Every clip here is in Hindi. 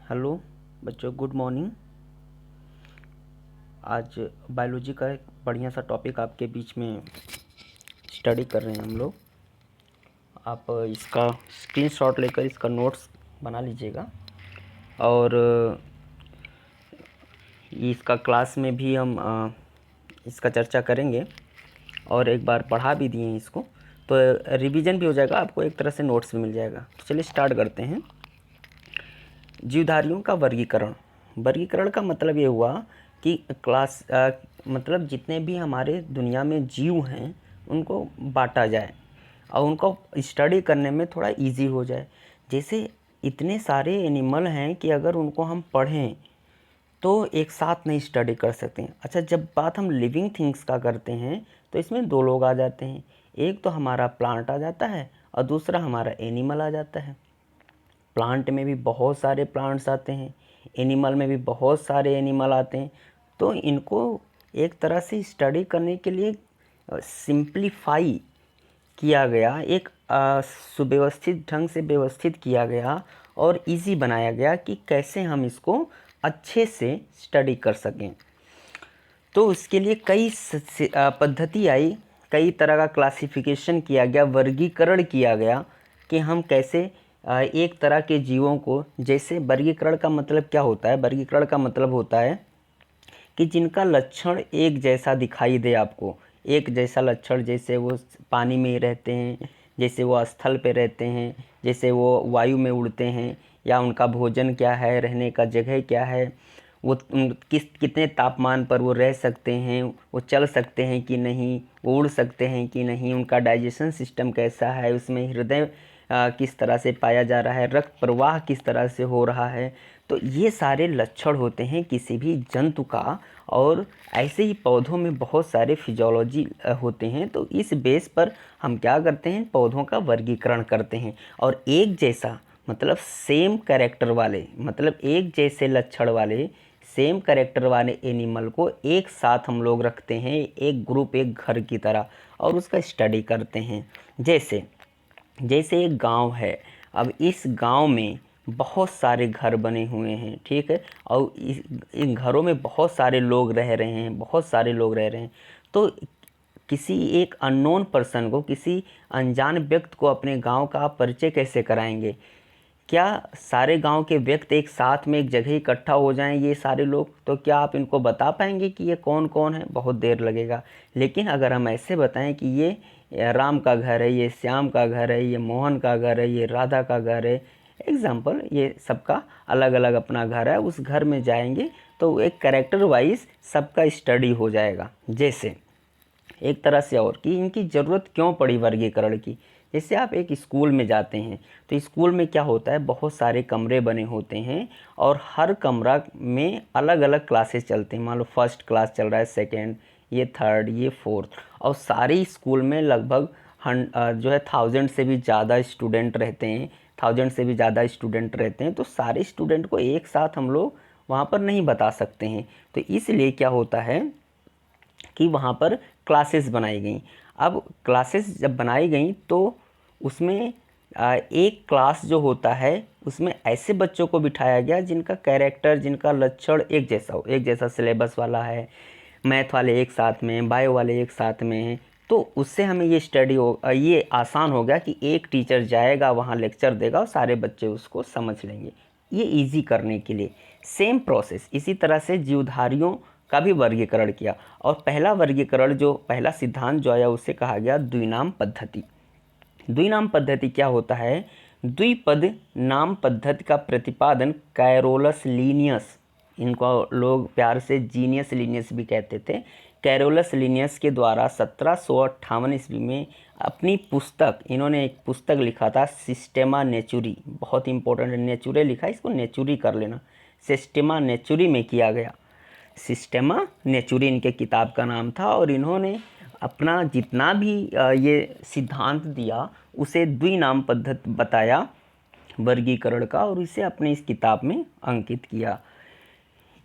हेलो बच्चों, गुड मॉर्निंग। आज बायोलॉजी का एक बढ़िया सा टॉपिक आपके बीच में स्टडी कर रहे हैं हम लोग। आप इसका स्क्रीनशॉट लेकर इसका नोट्स बना लीजिएगा और इसका क्लास में भी हम इसका चर्चा करेंगे और एक बार पढ़ा भी दिए हैं इसको, तो रिवीजन भी हो जाएगा, आपको एक तरह से नोट्स भी मिल जाएगा। तो चलिए स्टार्ट करते हैं। जीवधारियों का वर्गीकरण। वर्गीकरण का मतलब ये हुआ कि मतलब जितने भी हमारे दुनिया में जीव हैं उनको बांटा जाए और उनको स्टडी करने में थोड़ा इजी हो जाए। जैसे इतने सारे एनिमल हैं कि अगर उनको हम पढ़ें तो एक साथ नहीं स्टडी कर सकते हैं। अच्छा, जब बात हम लिविंग थिंग्स का करते हैं तो इसमें दो लोग आ जाते हैं। एक तो हमारा प्लांट आ जाता है और दूसरा हमारा एनिमल आ जाता है। प्लांट में भी बहुत सारे प्लांट्स आते हैं, एनिमल में भी बहुत सारे एनिमल आते हैं। तो इनको एक तरह से स्टडी करने के लिए सिंप्लीफाई किया गया, एक सुव्यवस्थित ढंग से व्यवस्थित किया गया और इजी बनाया गया कि कैसे हम इसको अच्छे से स्टडी कर सकें। तो उसके लिए कई पद्धति आई, कई तरह का क्लासिफिकेशन किया गया, वर्गीकरण किया गया कि हम कैसे एक तरह के जीवों को, जैसे वर्गीकरण का मतलब क्या होता है? वर्गीकरण का मतलब होता है कि जिनका लक्षण एक जैसा दिखाई दे आपको, एक जैसा लक्षण, जैसे वो पानी में ही रहते हैं, जैसे वो स्थल पे रहते हैं, जैसे वो वायु में उड़ते हैं, या उनका भोजन क्या है, रहने का जगह क्या है, वो कितने तापमान पर वो रह सकते हैं, वो चल सकते हैं कि नहीं, वो उड़ सकते हैं कि नहीं, उनका डाइजेशन सिस्टम कैसा है, उसमें हृदय किस तरह से पाया जा रहा है, रक्त प्रवाह किस तरह से हो रहा है। तो ये सारे लक्षण होते हैं किसी भी जंतु का। और ऐसे ही पौधों में बहुत सारे फिजियोलॉजी होते हैं। तो इस बेस पर हम क्या करते हैं, पौधों का वर्गीकरण करते हैं। और एक जैसा मतलब सेम कैरेक्टर वाले, मतलब एक जैसे लक्षण वाले, सेम कैरेक्टर वाले एनिमल को एक साथ हम लोग रखते हैं, एक ग्रुप, एक घर की तरह, और उसका स्टडी करते हैं। जैसे जैसे एक गांव है, अब इस गांव में बहुत सारे घर बने हुए हैं, ठीक है, और इन घरों में बहुत सारे लोग रह रहे हैं, बहुत सारे लोग रह रहे हैं। तो किसी एक अननोन पर्सन को, किसी अनजान व्यक्ति को अपने गांव का आप परिचय कैसे कराएंगे? क्या सारे गांव के व्यक्ति एक साथ में एक जगह इकट्ठा हो जाएं, ये सारे लोग, तो क्या आप इनको बता पाएंगे कि ये कौन कौन है? बहुत देर लगेगा। लेकिन अगर हम ऐसे बताएं कि ये राम का घर है, ये श्याम का घर है, ये मोहन का घर है, ये राधा का घर है, एग्जाम्पल, ये सबका अलग अलग अपना घर है, उस घर में जाएंगे तो एक कैरेक्टर वाइज सबका स्टडी हो जाएगा। जैसे एक तरह से, और कि इनकी ज़रूरत क्यों पड़ी वर्गीकरण की। जैसे आप एक स्कूल में जाते हैं तो स्कूल में क्या होता है, बहुत सारे कमरे बने होते हैं और हर कमरा में अलग अलग क्लासेस चलते हैं। मान लो फर्स्ट क्लास चल रहा है, सेकेंड, ये थर्ड, ये फोर्थ, और सारे स्कूल में लगभग जो है 1000 से भी ज़्यादा स्टूडेंट रहते हैं, 1000 से भी ज़्यादा स्टूडेंट रहते हैं। तो सारे स्टूडेंट को एक साथ हम लोग वहाँ पर नहीं बता सकते हैं। तो इसलिए क्या होता है कि वहाँ पर क्लासेस बनाई गई। अब क्लासेस जब बनाई गई तो उसमें एक क्लास जो होता है उसमें ऐसे बच्चों को बिठाया गया जिनका कैरेक्टर, जिनका लक्षण एक जैसा हो, एक जैसा सिलेबस वाला है, मैथ वाले एक साथ में, बायो वाले एक साथ में हैं। तो उससे हमें ये आसान हो गया कि एक टीचर जाएगा वहाँ, लेक्चर देगा और सारे बच्चे उसको समझ लेंगे। ये इजी करने के लिए सेम प्रोसेस इसी तरह से जीवधारियों का भी वर्गीकरण किया। और पहला वर्गीकरण, जो पहला सिद्धांत जो आया, उसे कहा गया द्विनाम पद्धति। द्विनाम पद्धति क्या होता है? द्विपद नाम पद्धति का प्रतिपादन कैरोलस लीनियस, इनको लोग प्यार से जीनियस लीनियस भी कहते थे, कैरोलस लीनियस के द्वारा 1758 ईस्वी में अपनी पुस्तक, इन्होंने एक पुस्तक लिखा था सिस्टेमा नेचुरी, बहुत इंपॉर्टेंट, नेचुरे लिखा है, इसको नेचुरी कर लेना, सिस्टेमा नेचुरी में किया गया। सिस्टेमा नेचुरी इनके किताब का नाम था। और इन्होंने अपना जितना भी ये सिद्धांत दिया उसे द्विनाम पद्धति बताया वर्गीकरण का, और इसे अपनी इस किताब में अंकित किया।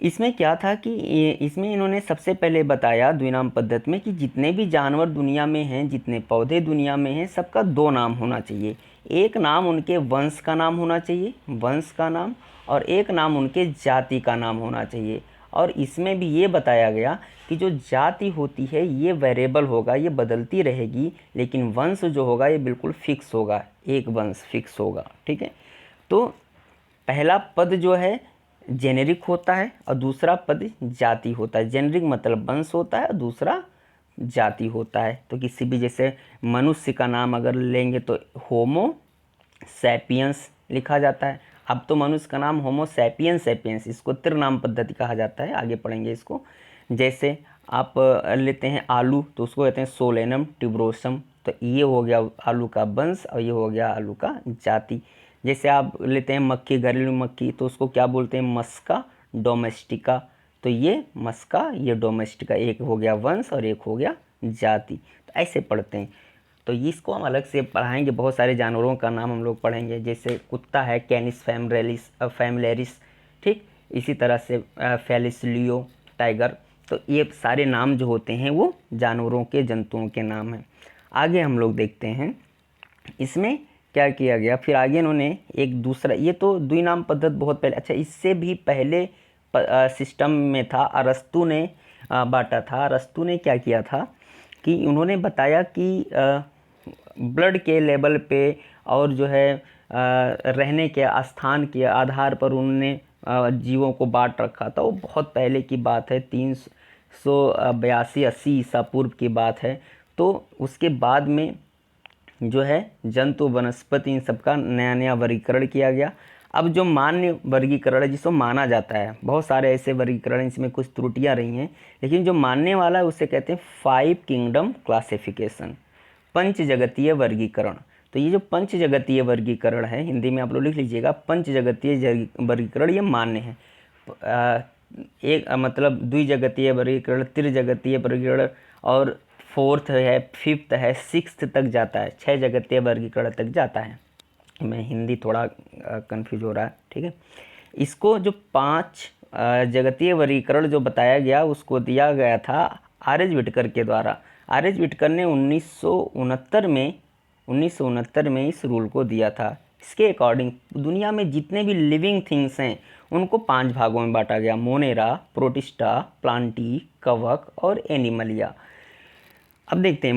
इसमें क्या था कि इसमें इन्होंने सबसे पहले बताया द्विनाम पद्धति में कि जितने भी जानवर दुनिया में हैं, जितने पौधे दुनिया में हैं, सबका दो नाम होना चाहिए। एक नाम उनके वंश का नाम होना चाहिए, वंश का नाम, और एक नाम उनके जाति का नाम होना चाहिए। और इसमें भी ये बताया गया कि जो जाति होती है ये वेरिएबल होगा, ये बदलती रहेगी, लेकिन वंश जो होगा ये बिल्कुल फिक्स होगा, एक वंश फिक्स होगा। ठीक है, तो पहला पद जो है जेनेरिक होता है और दूसरा पद जाति होता है। जेनेरिक मतलब वंश होता है और दूसरा जाति होता है। तो किसी भी जैसे मनुष्य का नाम अगर लेंगे तो होमो सैपियंस लिखा जाता है। अब तो मनुष्य का नाम होमो सैपियंस सैपियंस, इसको त्रिनाम पद्धति कहा जाता है, आगे पढ़ेंगे इसको। जैसे आप लेते हैं आलू, तो उसको कहते हैं सोलेनम ट्यूबरोसम, तो ये हो गया आलू का वंश और ये हो गया आलू का जाति। जैसे आप लेते हैं मक्खी, घरेलू मक्खी, तो उसको क्या बोलते हैं, मस्का डोमेस्टिका, तो ये मस्का ये डोमेस्टिका, एक हो गया वंश और एक हो गया जाति। तो ऐसे पढ़ते हैं। तो इसको हम अलग से पढ़ाएंगे, बहुत सारे जानवरों का नाम हम लोग पढ़ेंगे। जैसे कुत्ता है कैनिस फैमिलियरिस, ठीक, इसी तरह से फेलिस लियो टाइगर। तो ये सारे नाम जो होते हैं वो जानवरों के, जंतुओं के नाम हैं। आगे हम लोग देखते हैं इसमें क्या किया गया। फिर आगे इन्होंने एक दूसरा, ये तो द्विनाम पद्धति बहुत पहले, अच्छा इससे भी पहले सिस्टम में था, अरस्तु ने बांटा था। अरस्तु ने क्या किया था कि उन्होंने बताया कि ब्लड के लेवल पे और जो है रहने के स्थान के आधार पर उन्होंने जीवों को बांट रखा था। वो बहुत पहले की बात है, 382-80 ईसा पूर्व की बात है। तो उसके बाद में जो है जंतु वनस्पति इन सबका नया नया वर्गीकरण किया गया। अब जो मान्य वर्गीकरण है, जिसको माना जाता है, बहुत सारे ऐसे वर्गीकरण इसमें कुछ त्रुटियां रही हैं, लेकिन जो मानने वाला है उसे कहते हैं 5 किंगडम क्लासिफिकेशन, पंच जगतीय वर्गीकरण। तो ये जो पंच जगतीय वर्गीकरण है, हिंदी में आप लोग लिख लीजिएगा, पंच जगतीय वर्गीकरण ये मान्य है। एक मतलब द्विजगतीय वर्गीकरण, त्रिजगतीय वर्गीकरण, और फोर्थ है, फिफ्थ है, सिक्स्थ तक जाता है, 6 जगतीय वर्गीकरण तक जाता है। मैं हिंदी थोड़ा कंफ्यूज हो रहा है, ठीक है। इसको जो 5 जगतीय वर्गीकरण जो बताया गया उसको दिया गया था आर.एच. व्हिटकर के द्वारा। आर.एच. व्हिटकर ने 1969 में इस रूल को दिया था। इसके अकॉर्डिंग दुनिया में जितने भी लिविंग थिंग्स हैं उनको 5 भागों में बांटा गया, मोनेरा, प्रोटिस्टा, प्लांटी, कवक और एनिमलिया। अब देखते हैं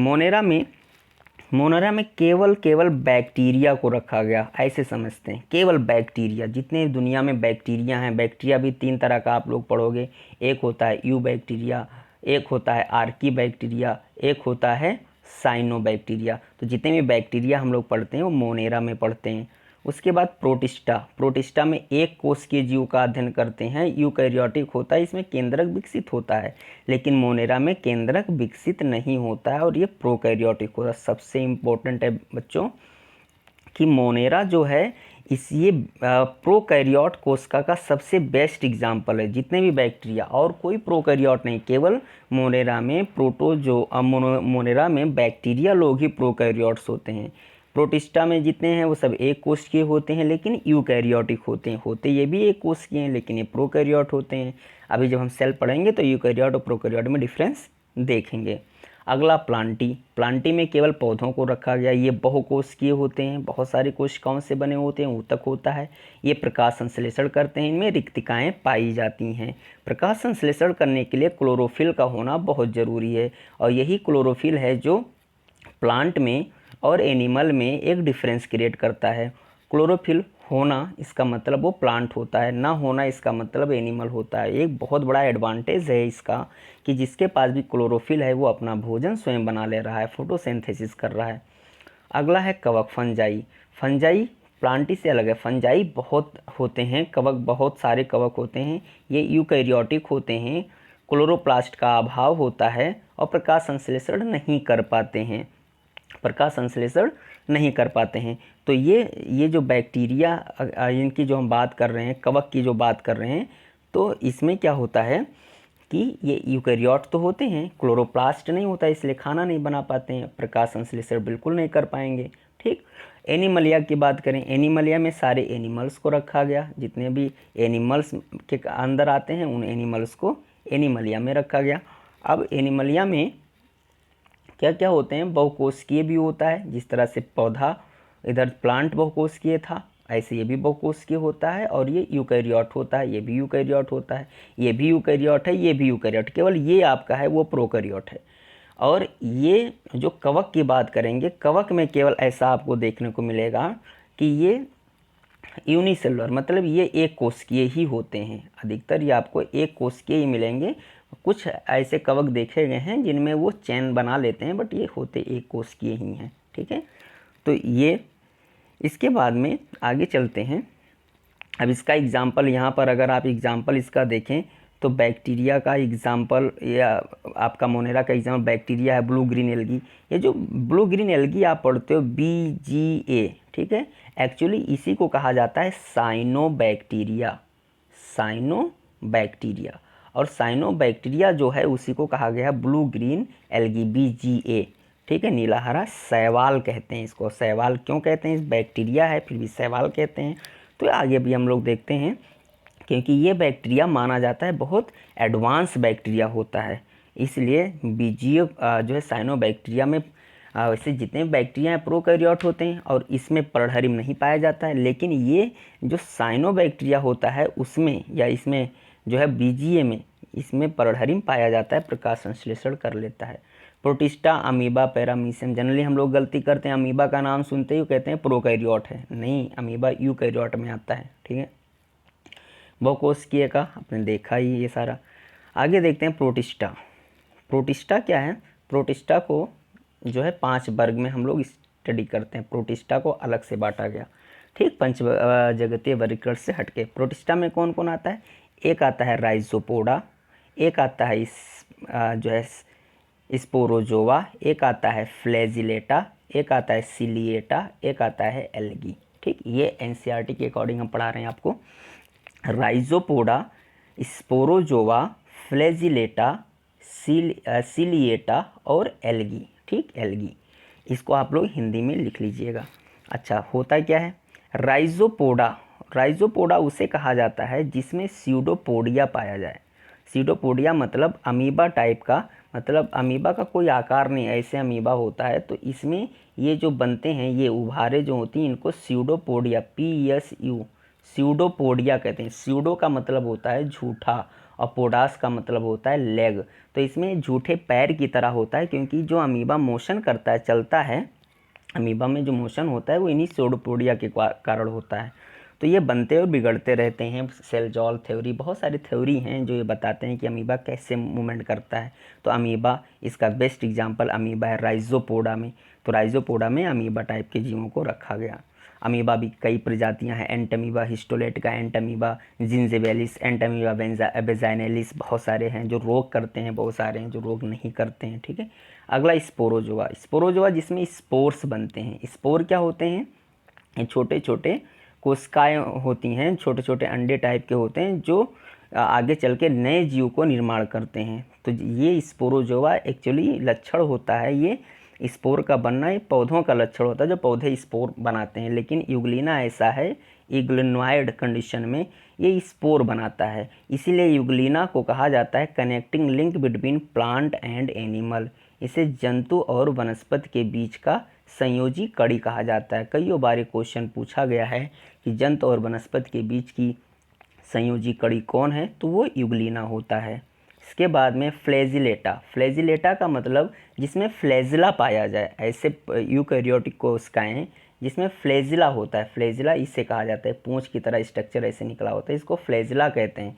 मोनेरा में केवल बैक्टीरिया को रखा गया, ऐसे समझते हैं, केवल बैक्टीरिया। जितने दुनिया में बैक्टीरिया हैं, बैक्टीरिया भी 3 तरह का आप लोग पढ़ोगे, एक होता है यू बैक्टीरिया, एक होता है आर्की बैक्टीरिया, एक होता है साइनोबैक्टीरिया। तो जितने भी बैक्टीरिया हम लोग पढ़ते हैं वो मोनेरा में पढ़ते हैं। उसके बाद प्रोटिस्टा में एक कोशिकीय जीव का अध्ययन करते हैं, यूकैरियोटिक होता है, इसमें केंद्रक विकसित होता है, लेकिन मोनेरा में केंद्रक विकसित नहीं होता है और ये प्रोकैरियोटिक होता है। सबसे इम्पोर्टेंट है बच्चों कि मोनेरा जो है ये प्रोकैरियोट कोशिका का सबसे बेस्ट एग्जाम्पल है। जितने भी बैक्टीरिया, और कोई प्रोकैरियोट नहीं, केवल मोनेरा में मोनेरा में बैक्टीरिया लोग ही प्रोकैरियोट्स होते हैं। प्रोटिस्टा में जितने हैं वो सब एक कोशिकीय होते हैं, लेकिन यूकैरियोटिक होते ये भी एक कोशिकीय हैं, लेकिन ये प्रोकैरियोट होते हैं। अभी जब हम सेल पढ़ेंगे तो यूकैरियोट और प्रोकैरियोट में डिफरेंस देखेंगे। अगला प्लांटी में केवल पौधों को रखा गया। ये बहुकोशिकीय होते हैं, बहुत सारी कोशिकाओं से बने होते हैं, ऊतक होता है। ये प्रकाश संश्लेषण करते हैं, इनमें रिक्तिकाएँ पाई जाती हैं। प्रकाश संश्लेषण करने के लिए क्लोरोफिल का होना बहुत ज़रूरी है, और यही क्लोरोफिल है जो प्लांट में और एनिमल में एक डिफरेंस क्रिएट करता है। क्लोरोफिल होना इसका मतलब वो प्लांट होता है, ना होना इसका मतलब एनिमल होता है। एक बहुत बड़ा एडवांटेज है इसका कि जिसके पास भी क्लोरोफिल है वो अपना भोजन स्वयं बना ले रहा है, फोटोसिंथेसिस कर रहा है। अगला है कवक, फंजाई प्लांटी से अलग है। फंजाई बहुत होते हैं, कवक बहुत सारे कवक होते हैं। ये यूकैरियोटिक होते हैं, क्लोरोप्लास्ट का अभाव होता है और प्रकाश संश्लेषण नहीं कर पाते हैं। तो ये जो बैक्टीरिया इनकी जो हम बात कर रहे हैं, कवक की जो बात कर रहे हैं, तो इसमें क्या होता है कि ये यूकैरियोट तो होते हैं, क्लोरोप्लास्ट नहीं होता, इसलिए खाना नहीं बना पाते हैं, प्रकाश संश्लेषण बिल्कुल नहीं कर पाएंगे। ठीक, एनिमलिया की बात करें, एनिमलिया में सारे एनिमल्स को रखा गया, जितने भी एनिमल्स के अंदर आते हैं उन एनिमल्स को एनिमलिया में रखा गया। अब एनिमलिया में क्या क्या होते हैं, बहुकोशिकीय भी होता है, जिस तरह से पौधा इधर प्लांट बहुकोशिकीय था ऐसे ये भी बहुकोशिकीय होता है, और ये यूकैरियोट होता है, ये भी यूकैरियोट होता है, ये भी यूकैरियोट है, ये भी यूकैरियोट, केवल ये आपका है वो प्रोकैरियोट है। और ये जो कवक की बात करेंगे, कवक में केवल ऐसा आपको देखने को मिलेगा कि ये यूनिसेलुलर, मतलब ये एक कोशिकीय ही होते हैं, अधिकतर ये आपको एक कोशिकीय ही मिलेंगे। कुछ ऐसे कवक देखे गए हैं जिनमें वो चैन बना लेते हैं, बट ये होते एक कोशिकीय ही हैं, ठीक है। तो ये इसके बाद में आगे चलते हैं। अब इसका एग्जाम्पल यहाँ पर अगर आप एग्जाम्पल इसका देखें तो बैक्टीरिया का एग्जाम्पल, या आपका मोनेरा का एग्जाम्पल बैक्टीरिया है, ब्लू ग्रीन एल्गी। ये जो ब्लू ग्रीन एल्गी आप पढ़ते हो BGA, ठीक है, एक्चुअली इसी को कहा जाता है साइनोबैक्टीरिया, साइनोबैक्टीरिया। और साइनोबैक्टीरिया जो है उसी को कहा गया ब्लू ग्रीन एल्गी BGA, ठीक है, नीला हरा शैवाल कहते हैं इसको। शैवाल क्यों कहते हैं, इस बैक्टीरिया है फिर भी शैवाल कहते हैं। तो आगे भी हम लोग देखते हैं, क्योंकि ये बैक्टीरिया माना जाता है बहुत एडवांस बैक्टीरिया होता है, इसलिए BGA जो है साइनोबैक्टीरिया में वैसे जितने बैक्टीरिया हैं प्रोकैरियोट होते हैं और इसमें पर्णहरिम नहीं पाया जाता है, लेकिन ये जो साइनोबैक्टीरिया होता है उसमें या इसमें जो है BGA में, इसमें पर्णहरिम पाया जाता है, प्रकाश संश्लेषण कर लेता है। प्रोटिस्टा, अमीबा, पैरामीशियम, जनरली हम लोग गलती करते हैं, अमीबा का नाम सुनते ही कहते हैं प्रोकैरियोट है, नहीं, अमीबा यूकैरियोट में आता है, ठीक है। बहुकोशिकीय का आपने देखा ही ये सारा। आगे देखते हैं प्रोटिस्टा। प्रोटिस्टा क्या है, प्रोटिस्टा को जो है 5 वर्ग में हम लोग स्टडी करते हैं, प्रोटिस्टा को अलग से बांटा गया, ठीक, पंच जगतीय वर्गीकरण से हटके। प्रोटिस्टा में कौन कौन आता है, एक आता है राइजोपोडा, एक आता है जो है स्पोरोजोआ, एक आता है फ्लैजिलेटा, एक आता है सिलिएटा, एक आता है एल्गी, ठीक। ये NCERT के अकॉर्डिंग हम पढ़ा रहे हैं आपको। राइजोपोडा, स्पोरोजोआ, फ्लैजिलेटा, सिलिएटा और एल्गी, ठीक, एल्गी। इसको आप लोग हिंदी में लिख लीजिएगा। अच्छा, होता क्या है राइजोपोडा, राइजोपोडा उसे कहा जाता है जिसमें स्यूडोपोडिया पाया जाए। स्यूडोपोडिया मतलब अमीबा टाइप का, मतलब अमीबा का कोई आकार नहीं, ऐसे अमीबा होता है। तो इसमें ये जो बनते हैं, ये उभारे जो होती हैं, इनको स्यूडोपोडिया, PSU, स्यूडोपोडिया कहते हैं। स्यूडो का मतलब होता है झूठा और पोडास का मतलब होता है लेग। तो इसमें झूठे पैर की तरह होता है, क्योंकि जो अमीबा मोशन करता है, चलता है, अमीबा में जो मोशन होता है वो इन्हीं स्यूडोपोडिया के कारण होता है। तो ये बनते और बिगड़ते रहते हैं। सेलजॉल थ्योरी, बहुत सारी थ्योरी हैं जो ये बताते हैं कि अमीबा कैसे मूवमेंट करता है। तो अमीबा, इसका बेस्ट एग्जांपल अमीबा है राइजोपोडा में। तो राइजोपोडा में अमीबा टाइप के जीवों को रखा गया। अमीबा भी कई प्रजातियां हैं, Entamoeba, histolytica, Entamoeba जिंजिबेलिस, Entamoeba vaginalis, बहुत सारे हैं जो रोग करते हैं, बहुत सारे हैं जो रोग नहीं करते हैं, ठीक है। अगला स्पोरोजोआ, स्पोरोजोआ जिसमें स्पोर्स बनते हैं। स्पोर क्या होते हैं, ये छोटे छोटे कोशिकाएं होती हैं, छोटे छोटे अंडे टाइप के होते हैं जो आगे चल के नए जीव को निर्माण करते हैं। तो ये स्पोरोजोआ एक्चुअली लक्षण होता है, ये स्पोर का बनना ये पौधों का लक्षण होता है, जो पौधे स्पोर बनाते हैं। लेकिन यूग्लिना ऐसा है, इग्लिनॉइड कंडीशन में ये स्पोर बनाता है, इसीलिए यूग्लिना को कहा जाता है connecting link between plant and animal. इसे जंतु और वनस्पति के बीच का संयोजी कड़ी कहा जाता है। कई बार ये क्वेश्चन पूछा गया है कि जंतु और वनस्पति के बीच की संयोजी कड़ी कौन है, तो वो यूग्लिना होता है। इसके बाद में फ्लैजिलेटा, फ्लैजिलेटा का मतलब जिसमें फ्लैजिला पाया जाए, ऐसे यूकैरियोटिक कोशिकाएं जिसमें फ्लैजिला होता है, फ्लैजिला इसे कहा जाता है, पूंछ की तरह स्ट्रक्चर ऐसे निकला होता है, इसको फ्लैजिला कहते हैं।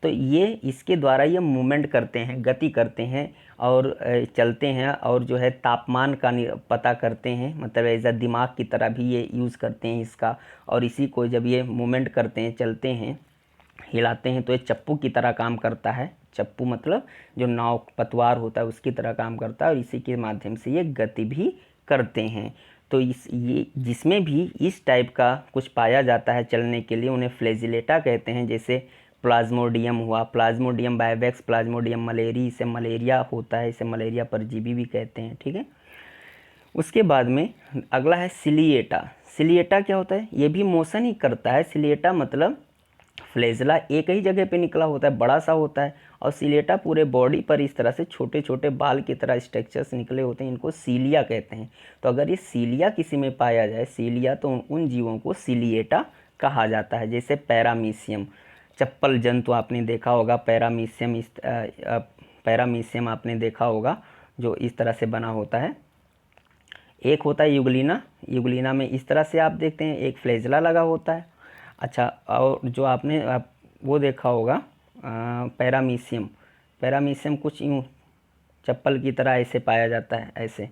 तो ये इसके द्वारा ये मूवमेंट करते हैं, गति करते हैं और चलते हैं, और जो है तापमान का पता करते हैं, मतलब एज दिमाग की तरह भी ये यूज़ करते हैं इसका। और इसी को जब ये मूवमेंट करते हैं, चलते हैं, हिलाते हैं, तो ये चप्पू की तरह काम करता है। चप्पू मतलब जो नाव पतवार होता है उसकी तरह काम करता है, और इसी के माध्यम से ये गति भी करते हैं। तो ये जिसमें भी इस टाइप का कुछ पाया जाता है चलने के लिए, उन्हें फ्लैजिलेटा कहते हैं। जैसे प्लाज्मोडियम हुआ, प्लाज्मोडियम बाइवेक्स, प्लाज्मोडियम मलेरी, इसे मलेरिया होता है, इसे मलेरिया परजीवी भी कहते हैं, ठीक है। उसके बाद में अगला है सिलिएटा। सिलिएटा क्या होता है, ये भी मोशन ही करता है। सिलिएटा मतलब फ्लैजेला एक ही जगह पे निकला होता है, बड़ा सा होता है, और सिलिएटा पूरे बॉडी पर इस तरह से छोटे छोटे बाल की तरह स्ट्रक्चर्स निकले होते हैं, इनको सीलिया कहते हैं। तो अगर ये सीलिया किसी में पाया जाए, सीलिया, तो उन जीवों को सिलिएटा कहा जाता है। जैसे पैरामीशियम, चप्पल जंतु आपने देखा होगा, पैरामीशियम पैरामीशियम आपने देखा होगा, जो इस तरह से बना होता है। एक होता है यूग्लिना, यूग्लिना में इस तरह से आप देखते हैं एक फ्लैजेला लगा होता है। अच्छा, और जो आपने वो देखा होगा पैरामीशियम, पैरामीशियम कुछ यूँ चप्पल की तरह ऐसे पाया जाता है, ऐसे।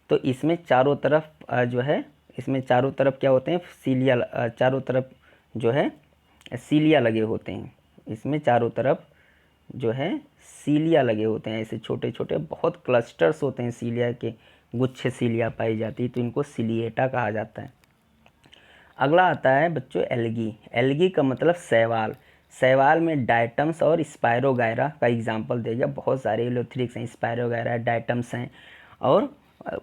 तो इसमें चारों तरफ जो है, इसमें चारों तरफ क्या होते हैं, सीलिया, चारों तरफ जो है सीलिया लगे होते हैं। इसमें चारों तरफ जो है सीलिया लगे होते हैं, ऐसे छोटे छोटे बहुत क्लस्टर्स होते हैं सीलिया के, गुच्छे सीलिया पाई जाती है, तो इनको सिलिएटा कहा जाता है। अगला आता है बच्चों एल्गी। एल्गी का मतलब शैवाल। शैवाल में डायटम्स और स्पायरोगायरा का एग्जाम्पल दे गया। बहुत सारे एलोथ्रिक्स हैं, स्पायरोगायरा, डायटम्स हैं और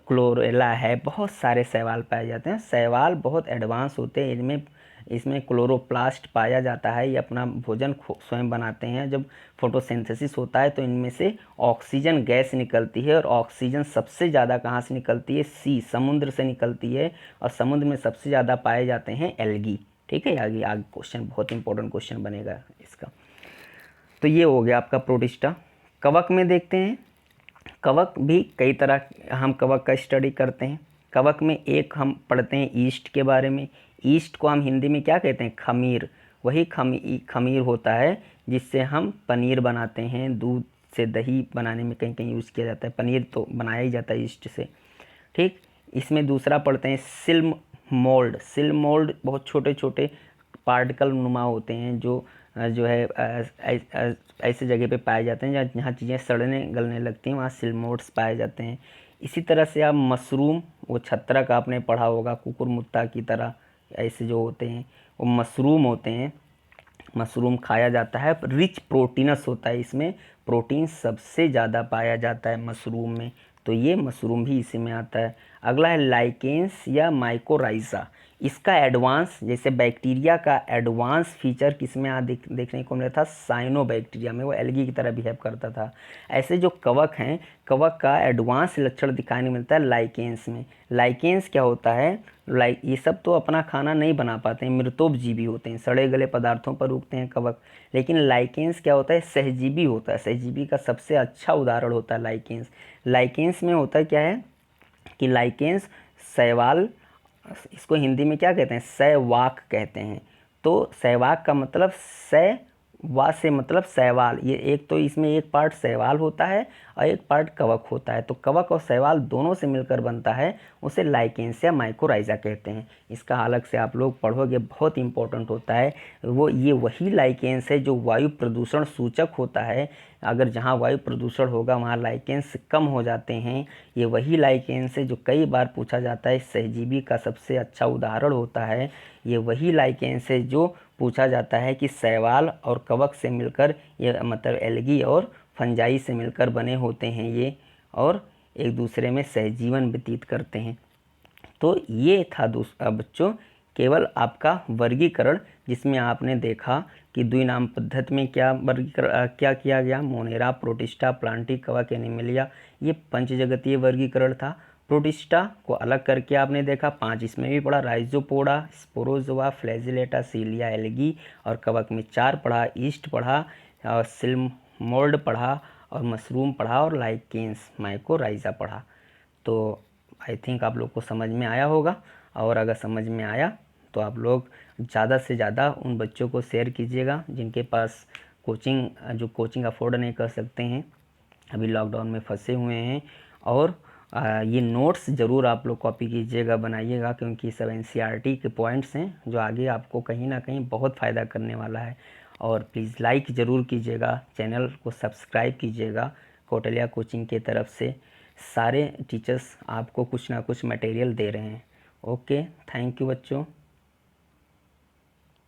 क्लोरेला है, बहुत सारे शैवाल पाए जाते हैं। शैवाल बहुत एडवांस होते हैं, इसमें क्लोरोप्लास्ट पाया जाता है, ये अपना भोजन स्वयं बनाते हैं। जब फोटोसिंथेसिस होता है तो इनमें से ऑक्सीजन गैस निकलती है, और ऑक्सीजन सबसे ज़्यादा कहाँ से निकलती है, समुद्र से निकलती है, और समुद्र में सबसे ज़्यादा पाए जाते हैं एल्गी। ठीक है, आगे आगे क्वेश्चन बहुत इंपॉर्टेंट क्वेश्चन बनेगा इसका। तो ये हो गया आपका प्रोटिस्टा। कवक में देखते हैं, कवक भी कई तरह, हम कवक का स्टडी करते हैं। कवक में एक हम पढ़ते हैं ईस्ट के बारे में। ईस्ट को हम हिंदी में क्या कहते हैं, खमीर। वही खमीर होता है जिससे हम पनीर बनाते हैं, दूध से दही बनाने में कहीं कहीं यूज़ किया जाता है, पनीर तो बनाया ही जाता है ईस्ट से। ठीक, इसमें दूसरा पढ़ते हैं सिल्म मोल्ड। सिल्म मोल्ड बहुत छोटे छोटे पार्टिकल नुमा होते हैं, जो है ऐसे जगह पे पाए जाते हैं जहाँ चीज़ें सड़ने गलने लगती हैं, वहाँ सिल्मोड्स पाए जाते हैं। इसी तरह से आप मशरूम, वो छत्रक आपने पढ़ा होगा, कुकुरमुत्ता की तरह ऐसे जो होते हैं वो मशरूम होते हैं। मशरूम खाया जाता है, रिच प्रोटीनस होता है, इसमें प्रोटीन सबसे ज़्यादा पाया जाता है मशरूम में, तो ये मशरूम भी इसी में आता है। अगला है लाइकेंस या माइकोराइजा। इसका एडवांस, जैसे बैक्टीरिया का एडवांस फीचर किसमें देखने को मिला था, साइनोबैक्टीरिया में, वो एल्गी की तरह बिहेव करता था। ऐसे जो कवक हैं, कवक का एडवांस लक्षण दिखाने मिलता है लाइकेंस में। लाइकेंस क्या होता है, ये सब तो अपना खाना नहीं बना पाते हैं, मृतोपजीवी होते हैं, सड़े गले पदार्थों पर उगते हैं कवक। लेकिन लाइकेंस क्या होता है, सहजीवी होता है, सहजीवी का सबसे अच्छा उदाहरण होता है लाइकेंस। लाइकेंस में होता क्या है कि लाइकेंस शैवाल, इसको हिंदी में क्या कहते हैं, शैवाक कहते हैं। तो शैवाक का मतलब शैवा से मतलब शैवाल, ये एक तो इसमें एक पार्ट शैवाल होता है और एक पार्ट कवक होता है, तो कवक और शैवाल दोनों से मिलकर बनता है, उसे लाइकेंस या माइकोराइजा कहते हैं। इसका अलग से आप लोग पढ़ोगे, बहुत इंपॉर्टेंट होता है वो। ये वही लाइकेंस है जो वायु प्रदूषण सूचक होता है। अगर जहाँ वायु प्रदूषण होगा वहाँ लाइकेंस कम हो जाते हैं। ये वही लाइकेंस है जो कई बार पूछा जाता है, सहजीवी का सबसे अच्छा उदाहरण होता है। ये वही लाइकेंस है जो पूछा जाता है कि शैवाल और कवक से मिलकर, ये मतलब एल्गी और फंजाई से मिलकर बने होते हैं ये, और एक दूसरे में सहजीवन व्यतीत करते हैं। तो ये था बच्चों केवल आपका वर्गीकरण, जिसमें आपने देखा कि द्विनाम पद्धति में क्या वर्गीकरण क्या किया गया, मोनेरा, प्रोटिस्टा, प्लांटी, कवक, एनिमलिया, ये पंचजगतीय वर्गीकरण था। प्रोटिस्टा को अलग करके आपने देखा, 5 इसमें भी पढ़ा, राइजोपोडा, स्पोरोजोआ, फ्लैजिलेटा, सीलिया, एल्गी, और कवक में 4 पढ़ा, ईस्ट पढ़ा, और सिल्मोल्ड पढ़ा, और मशरूम पढ़ा, और लाइकेंस, माइकोराइजा पढ़ा। तो आई थिंक आप लोग को समझ में आया होगा, और अगर समझ में आया तो आप लोग ज़्यादा से ज़्यादा उन बच्चों को शेयर कीजिएगा जिनके पास जो कोचिंग अफोर्ड नहीं कर सकते हैं, अभी लॉकडाउन में फंसे हुए हैं। और ये नोट्स ज़रूर आप लोग कॉपी कीजिएगा, बनाइएगा, क्योंकि सब NCERT के पॉइंट्स हैं जो आगे आपको कहीं ना कहीं बहुत फ़ायदा करने वाला है। और प्लीज़ लाइक ज़रूर कीजिएगा, चैनल को सब्सक्राइब कीजिएगा। कौटिल्या कोचिंग की तरफ से सारे टीचर्स आपको कुछ ना कुछ मटेरियल दे रहे हैं। ओके, थैंक यू बच्चों।